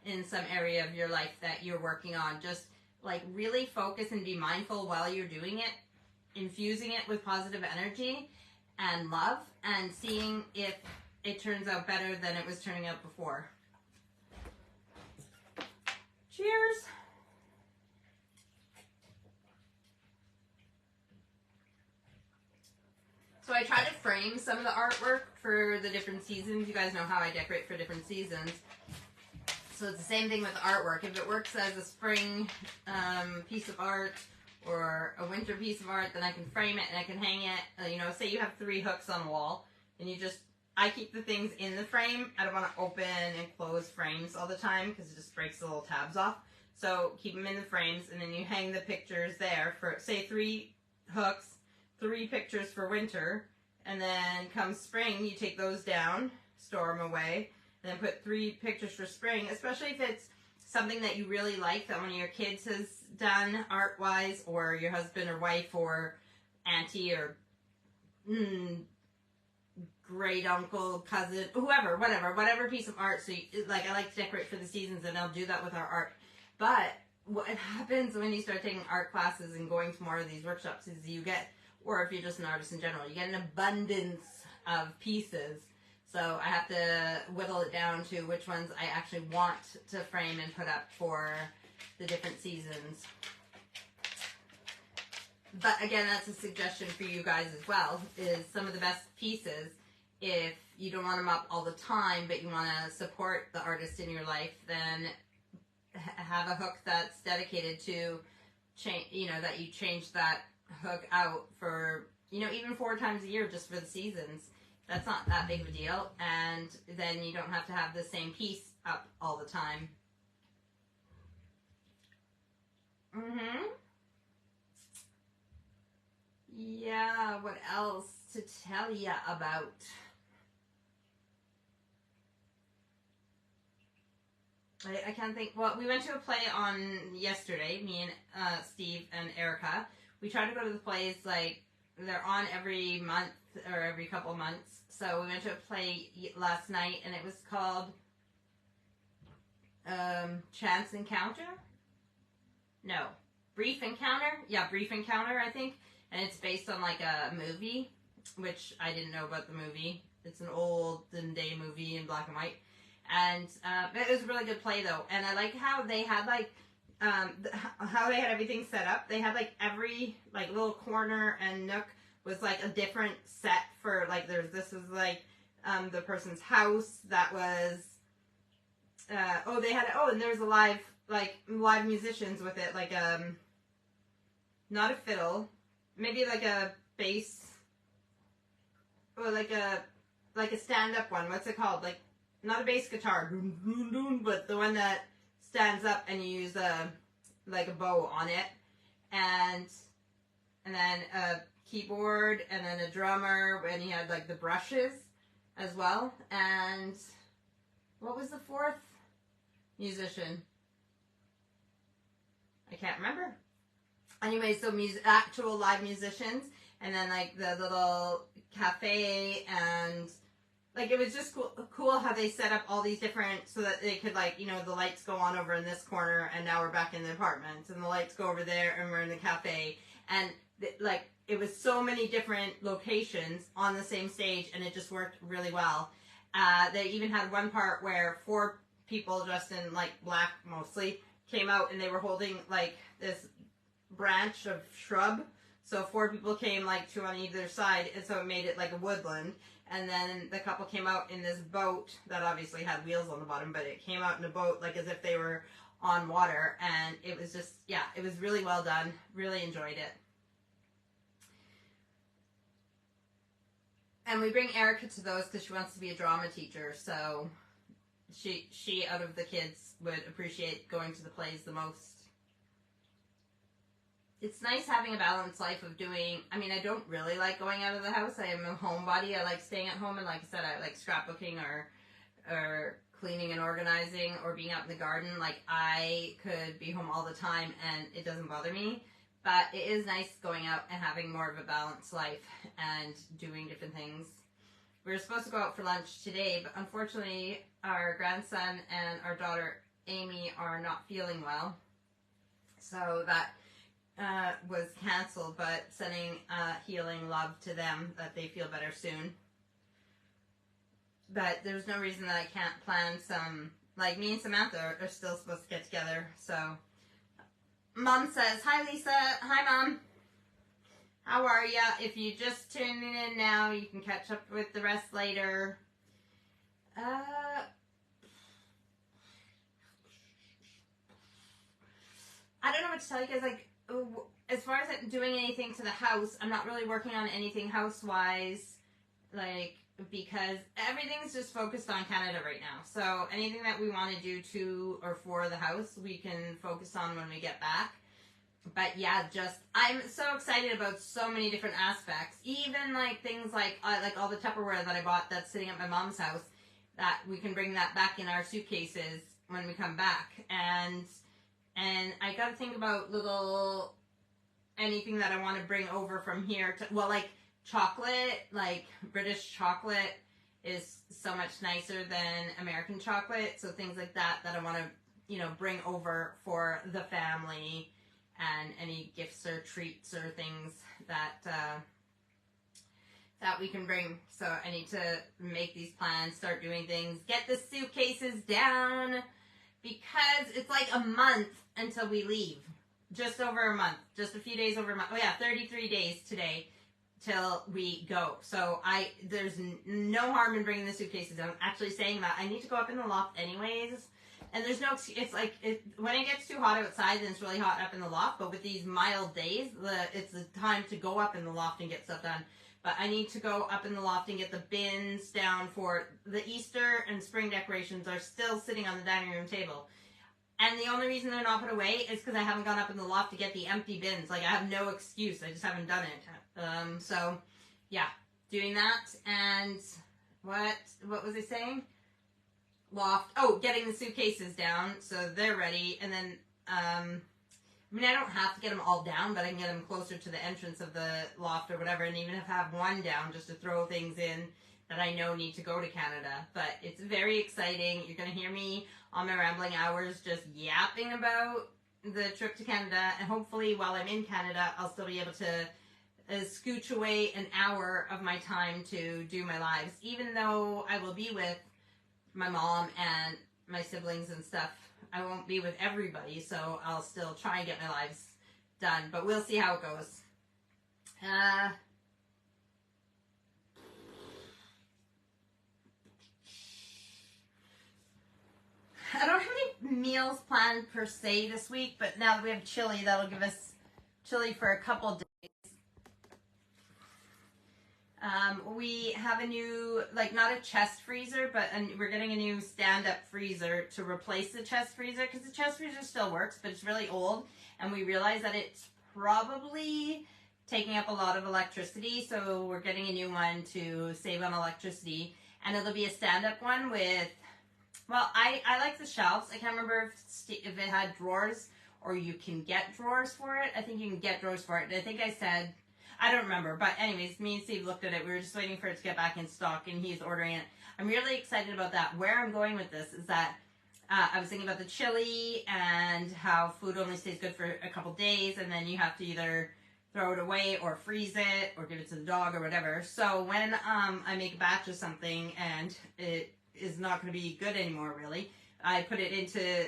in some area of your life that you're working on. Just like really focus and be mindful while you're doing it, infusing it with positive energy and love, and seeing if it turns out better than it was turning out before. Cheers! So I try to frame some of the artwork for the different seasons. You guys know how I decorate for different seasons. So it's the same thing with artwork. If it works as a spring piece of art or a winter piece of art, then I can frame it and I can hang it. You know, say you have 3 hooks on a wall and you just, I keep the things in the frame. I don't want to open and close frames all the time because it just breaks the little tabs off. So keep them in the frames, and then you hang the pictures there for, say, 3 hooks, 3 pictures for winter, And then come spring, you take those down, store them away, and then put 3 pictures for spring, especially if it's something that you really like that one of your kids has done art-wise, or your husband or wife or auntie or great uncle, cousin, whoever, whatever piece of art. So like, I like to decorate for the seasons, and I'll do that with our art. But what happens when you start taking art classes and going to more of these workshops is you get, or if you're just an artist in general, you get an abundance of pieces. So I have to whittle it down to which ones I actually want to frame and put up for the different seasons. But again, that's a suggestion for you guys as well, is some of the best pieces, if you don't want them up all the time, but you want to support the artist in your life, then have a hook that's dedicated to change, that you change that hook out for, even 4 times a year just for the seasons. That's not that big of a deal, and then you don't have to have the same piece up all the time. Yeah, what else to tell you about? I can't think. Well, we went to a play on yesterday, me and Steve and Erica. We try to go to the plays, like, they're on every month or every couple of months. So we went to a play last night, and it was called Chance Encounter? No. Brief Encounter? Yeah, Brief Encounter, I think. And it's based on, like, a movie, which I didn't know about the movie. It's an olden day movie in black and white. And it was a really good play, though. And I like how they had, like, how they had everything set up. They had, like, every, like, little corner and nook was, like, a different set for, like, this was, like, the person's house that was, and there was a live musicians with it, like, not a fiddle, maybe, like, a bass, or, like a stand-up one. What's it called? Like, not a bass guitar, but the one that stands up and you use a bow on it, and then a keyboard, and then a drummer, and he had, like, the brushes as well. And what was the 4th musician? I can't remember. Anyway, so actual live musicians, and then, like, the little cafe, and, like, it was just cool how they set up all these different, so that they could, like, the lights go on over in this corner, and now we're back in the apartments, and the lights go over there, and we're in the cafe, and, like, it was so many different locations on the same stage, and it just worked really well. They even had one part where 4 people dressed in, like, black mostly came out, and they were holding, like, this branch of shrub. So 4 people came, like, 2 on either side, and so it made it like a woodland. And then the couple came out in this boat that obviously had wheels on the bottom, but it came out in a boat like as if they were on water, and it was just, yeah, it was really well done. Really enjoyed it. And we bring Erica to those because she wants to be a drama teacher, so she out of the kids would appreciate going to the plays the most. It's nice having a balanced life of doing, I mean, I don't really like going out of the house. I am a homebody. I like staying at home, and like I said, I like scrapbooking or cleaning and organizing or being out in the garden. Like, I could be home all the time and it doesn't bother me. But it is nice going out and having more of a balanced life and doing different things. We were supposed to go out for lunch today, but unfortunately our grandson and our daughter Amy are not feeling well. So that was canceled, but sending healing love to them, that they feel better soon. But there's no reason that I can't plan some, like, me and Samantha are still supposed to get together, so. Mom says, hi Lisa, hi Mom. How are ya? If you just tuning in now, you can catch up with the rest later. I don't know what to tell you guys, like, as far as doing anything to the house, I'm not really working on anything house-wise, like, because everything's just focused on Canada right now. So anything that we want to do to or for the house, we can focus on when we get back. But yeah, just I'm so excited about so many different aspects. Even like things like all the Tupperware that I bought that's sitting at my mom's house, that we can bring that back in our suitcases when we come back. And I got to think about little anything that I want to bring over from here to, well, like chocolate, like British chocolate is so much nicer than American chocolate. So things like that I want to, you know, bring over for the family, and any gifts or treats or things that that we can bring. So I need to make these plans, start doing things, get the suitcases down, because it's like a month until we leave. Just over a month, just a few days over a month. Oh yeah, 33 days today till we go. So there's no harm in bringing the suitcases down. Actually saying that, I need to go up in the loft anyways. And there's no, it's like, when it gets too hot outside, then it's really hot up in the loft. But with these mild days, it's the time to go up in the loft and get stuff done. But I need to go up in the loft and get the bins down for the Easter and spring decorations are still sitting on the dining room table. And the only reason they're not put away is because I haven't gone up in the loft to get the empty bins. Like, I have no excuse. I just haven't done it. So, yeah, doing that. And what was I saying? Loft. Oh, getting the suitcases down so they're ready. And then, I mean, I don't have to get them all down, but I can get them closer to the entrance of the loft or whatever, and even if I have one down just to throw things in that I know need to go to Canada. But it's very exciting. You're going to hear me on my rambling hours just yapping about the trip to Canada, and hopefully while I'm in Canada, I'll still be able to scooch away an hour of my time to do my lives, even though I will be with my mom and my siblings and stuff. I won't be with everybody, so I'll still try and get my lives done, but we'll see how it goes. I don't have any meals planned per se this week, but now that we have chili, that'll give us chili for a couple days. We have a new, like, not a chest freezer, but we're getting a new stand-up freezer to replace the chest freezer, because the chest freezer still works, but it's really old, and we realize that it's probably taking up a lot of electricity, so we're getting a new one to save on electricity, and it'll be a stand-up one with, well, I like the shelves. I can't remember if it had drawers, or you can get drawers for it. I think you can get drawers for it. I think I said, I don't remember, but anyways, me and Steve looked at it. We were just waiting for it to get back in stock, and he's ordering it. I'm really excited about that. Where I'm going with this is that I was thinking about the chili and how food only stays good for a couple days, and then you have to either throw it away or freeze it or give it to the dog or whatever. So when I make a batch of something and it is not going to be good anymore, really, I put it into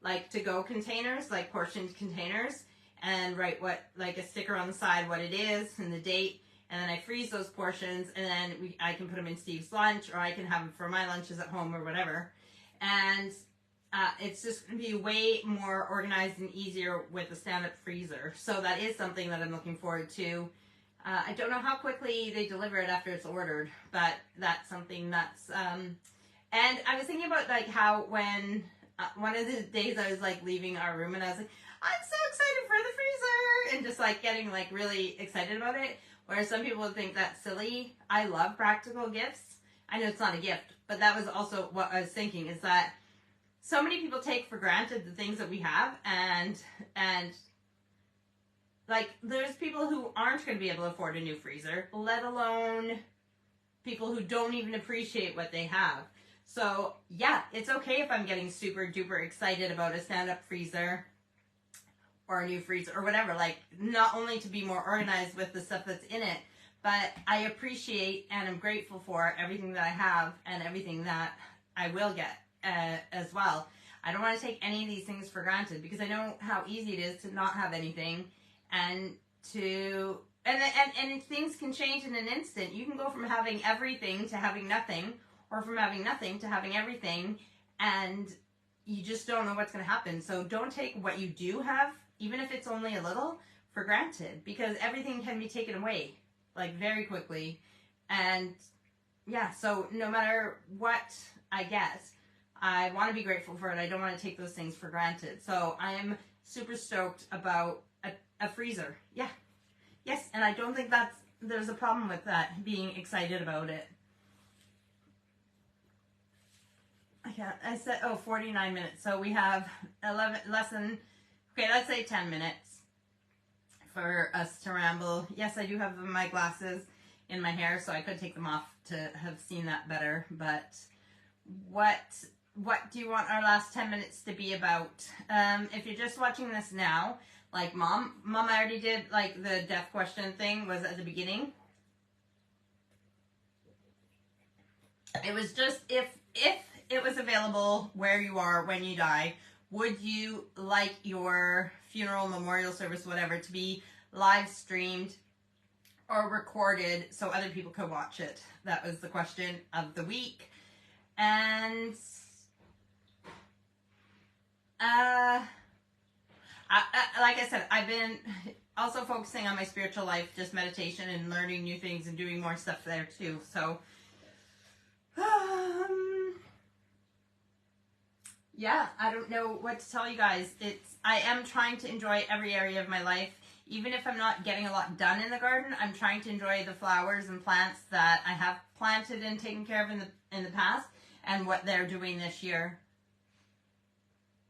like to-go containers, like portioned containers, and write like a sticker on the side what it is and the date, and then I freeze those portions, and then I can put them in Steve's lunch, or I can have them for my lunches at home or whatever. And it's just going to be way more organized and easier with the stand-up freezer. So that is something that I'm looking forward to. I don't know how quickly they deliver it after it's ordered, but that's something that's and I was thinking about like how when one of the days I was like leaving our room, and I was like, I'm so excited for the freezer, and just like getting like really excited about it, where some people would think that's silly. I love practical gifts. I know it's not a gift, but that was also what I was thinking, is that so many people take for granted the things that we have, and like there's people who aren't going to be able to afford a new freezer, let alone people who don't even appreciate what they have. So yeah, it's okay if I'm getting super duper excited about a stand-up freezer or a new freezer or whatever, like not only to be more organized with the stuff that's in it, but I appreciate and I'm grateful for everything that I have and everything that I will get as well. I don't want to take any of these things for granted, because I know how easy it is to not have anything, and and things can change in an instant. You can go from having everything to having nothing, or from having nothing to having everything, and you just don't know what's going to happen. So don't take what you do have, even if it's only a little, for granted, because everything can be taken away like very quickly. And yeah, so no matter what I get, I want to be grateful for it. I don't want to take those things for granted. So I am super stoked about a freezer. Yeah. Yes, and I don't think there's a problem with that, being excited about it. I said, 49 minutes. So we have less than, okay, let's say 10 minutes for us to ramble. Yes, I do have my glasses in my hair, so I could take them off to have seen that better. But what do you want our last 10 minutes to be about? If you're just watching this now, like Mom already did, like the death question thing was at the beginning. It was just if it was available where you are when you die, would you like your funeral, memorial service, whatever, to be live streamed or recorded so other people could watch it? That was the question of the week. And like I said, I've been also focusing on my spiritual life, just meditation and learning new things and doing more stuff there too. So yeah, I don't know what to tell you guys. I am trying to enjoy every area of my life. Even if I'm not getting a lot done in the garden, I'm trying to enjoy the flowers and plants that I have planted and taken care of in the past and what they're doing this year.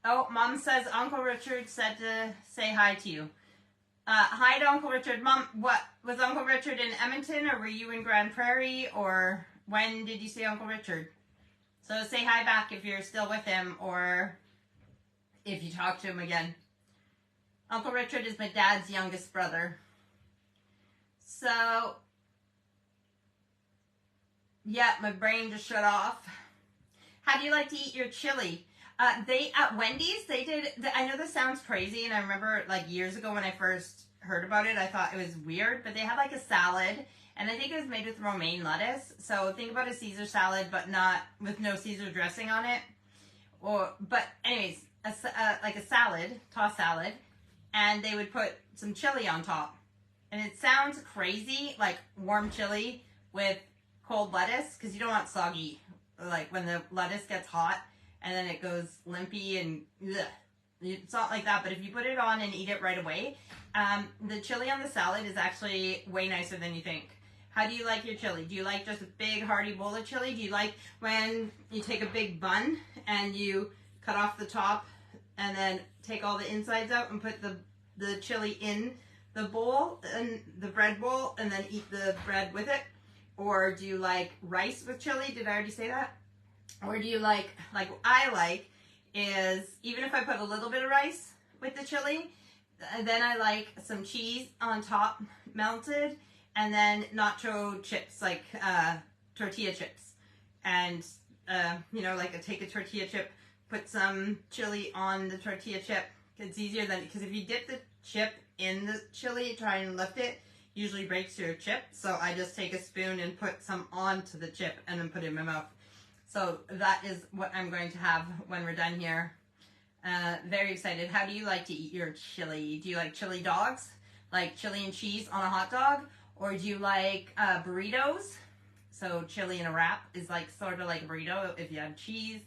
Oh, Mom says Uncle Richard said to say hi to you. Hi to Uncle Richard. Mom, what was Uncle Richard in Edmonton, or were you in Grand Prairie, or when did you see Uncle Richard? So say hi back if you're still with him or if you talk to him again. Uncle Richard is my dad's youngest brother. So, yeah, my brain just shut off. How do you like to eat your chili? They at Wendy's, they did, I know this sounds crazy, and I remember like years ago when I first heard about it, I thought it was weird, but they had like a salad, and I think it was made with romaine lettuce. So think about a Caesar salad, but not with no Caesar dressing on it. But anyways, like a salad, tossed salad, and they would put some chili on top. And it sounds crazy, like warm chili with cold lettuce, because you don't want soggy, like when the lettuce gets hot and then it goes limpy and ugh. It's not like that, but if you put it on and eat it right away, the chili on the salad is actually way nicer than you think. How do you like your chili? Do you like just a big hearty bowl of chili? Do you like when you take a big bun and you cut off the top and then take all the insides out and put the chili in the bowl, and the bread bowl, and then eat the bread with it? Or do you like rice with chili? Did I already say that? Or do you like what I like is, even if I put a little bit of rice with the chili, then I like some cheese on top melted, and then nacho chips, like tortilla chips. And, you know, like I take a tortilla chip, put some chili on the tortilla chip. It's easier than, because if you dip the chip in the chili, try and lift it, usually breaks your chip. So I just take a spoon and put some onto the chip and then put it in my mouth. So that is what I'm going to have when we're done here. Very excited. How do you like to eat your chili? Do you like chili dogs? Like chili and cheese on a hot dog? Or do you like burritos? So chili in a wrap is like sort of like a burrito if you have cheese.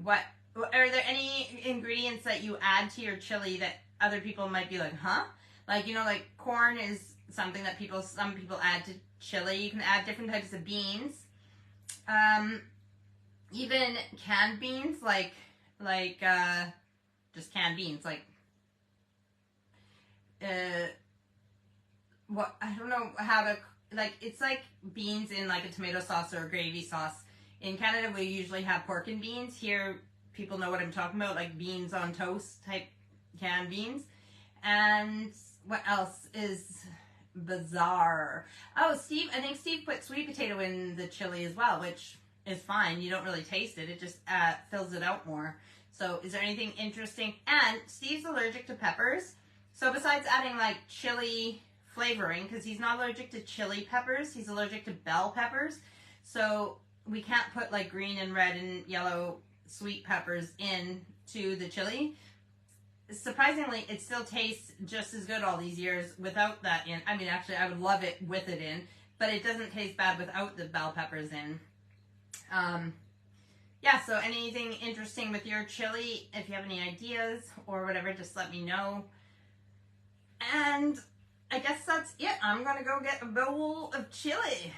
What are there any ingredients that you add to your chili that other people might be like, huh? Like, you know, like corn is something that some people add to chili. You can add different types of beans. Even canned beans, like just canned beans, like what, I don't know how to, like, it's like beans in like a tomato sauce or a gravy sauce. In Canada, we usually have pork and beans. Here, people know what I'm talking about, like beans on toast type canned beans. And what else is bizarre? Oh, I think Steve put sweet potato in the chili as well, which is fine. You don't really taste it. It just fills it out more. So is there anything interesting? And Steve's allergic to peppers. So besides adding like chili flavoring, because he's not allergic to chili peppers, he's allergic to bell peppers. So we can't put like green and red and yellow sweet peppers into the chili. Surprisingly, it still tastes just as good all these years without that in. I mean, actually, I would love it with it in, but it doesn't taste bad without the bell peppers in. Yeah, yeah, so anything interesting with your chili, if you have any ideas or whatever, just let me know. And I guess that's it. I'm gonna go get a bowl of chili.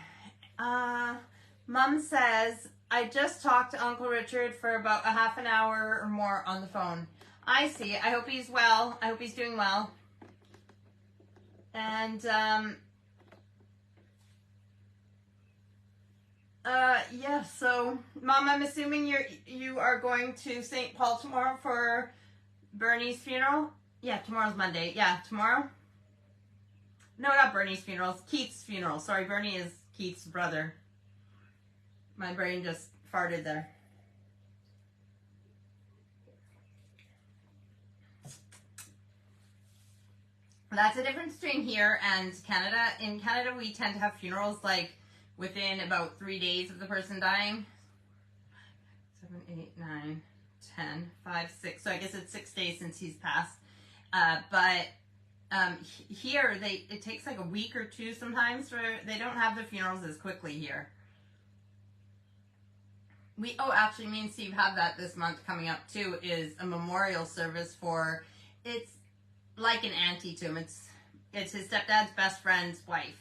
Mom says, I just talked to Uncle Richard for about a half an hour or more on the phone. I see. I hope he's well. I hope he's doing well. And, yeah, so, Mom, I'm assuming you are going to St. Paul tomorrow for Bernie's funeral? Yeah, tomorrow's Monday. Yeah, tomorrow? No, not Bernie's funeral. It's Keith's funeral. Sorry, Bernie is Keith's brother. My brain just farted there. That's the difference between here and Canada. In Canada, we tend to have funerals like within about 3 days of the person dying. 7, 8, 9, 10, 5, 6. So I guess it's 6 days since he's passed. But here, it takes like a week or two sometimes. They don't have the funerals as quickly here. Actually, me and Steve have that this month coming up too, is a memorial service for, it's like an auntie to him. It's his stepdad's best friend's wife.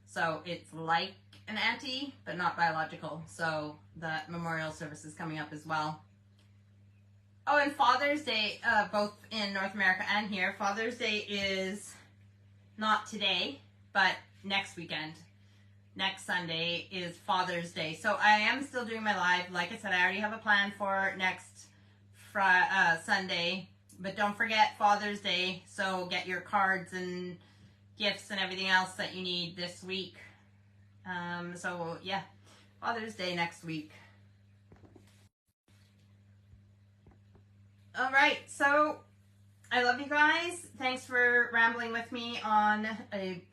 So it's like an auntie, but not biological. So that memorial service is coming up as well. Oh, and Father's Day, both in North America and here, Father's Day is not today, but next weekend. Next Sunday is Father's Day. So I am still doing my live. Like I said, I already have a plan for next Sunday. But don't forget Father's Day. So get your cards and gifts and everything else that you need this week. So yeah, Father's Day next week. All right, so I love you guys. Thanks for rambling with me on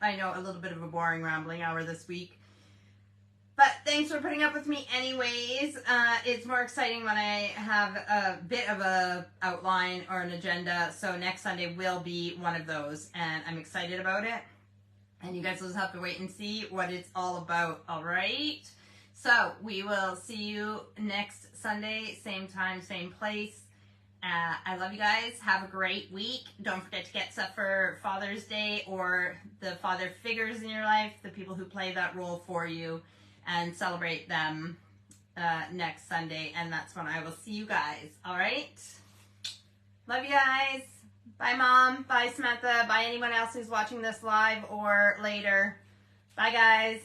I know a little bit of a boring rambling hour this week. But thanks for putting up with me anyways. It's more exciting when I have a bit of a outline or an agenda. So next Sunday will be one of those, and I'm excited about it. And you guys will just have to wait and see what it's all about, all right? So we will see you next Sunday, same time, same place. I love you guys. Have a great week. Don't forget to get stuff for Father's Day or the father figures in your life, the people who play that role for you, and celebrate them next Sunday. And that's when I will see you guys. All right? Love you guys. Bye, Mom. Bye, Samantha. Bye, anyone else who's watching this live or later. Bye, guys.